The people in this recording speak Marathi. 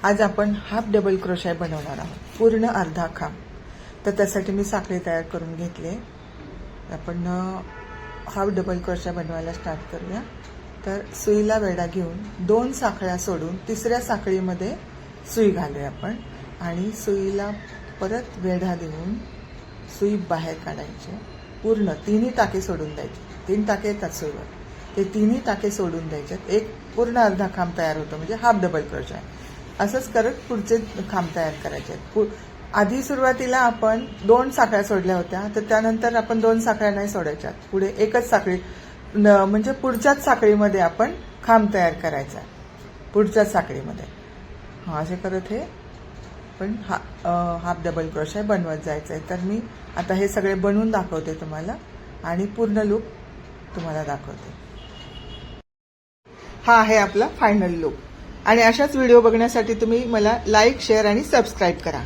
आज आपण हाफ डबल क्रोशे बनवणार आहोत, पूर्ण अर्धा खांब। तर त्यासाठी मी साखळी तयार करून घेतली। आपण हाफ डबल क्रोशे बनवायला स्टार्ट करूया। तर सुईला वेढा घेऊन 2 साखळ्या सोडून तिसऱ्या साखळीमध्ये सुई घालूया आपण आणि सुईला परत वेढा देऊन सुई बाहेर काढायची। पूर्ण 3 टाके सोडून द्यायचे। 3 टाके येतात सुईवर, ते 3 टाके सोडून द्यायचे। एक पूर्ण अर्धा खांब तयार होतो, म्हणजे हाफ डबल क्रोशे। असंच करत पुढचे खांब तयार करायचे। आधी सुरुवातीला आपण 2 साखळ्या सोडल्या होत्या, तर त्यानंतर आपण 2 साखळ्या नाही सोडायच्या, पुढे एकच साखळी म्हणजे पुढच्याच साखळीमध्ये आपण खांब तयार करायचा, पुढच्याच साखळीमध्ये। असे करत हे पण हाफ डबल क्रोशे बनवत जायचंय। तर मी आता हे सगळे बनवून दाखवते तुम्हाला आणि पूर्ण लूक तुम्हाला दाखवते। हा आहे आपला फायनल लूक। आणि अशाच व्हिडिओ बघण्यासाठी तुम्ही मला लाईक, शेअर आणि सबस्क्राईब करा।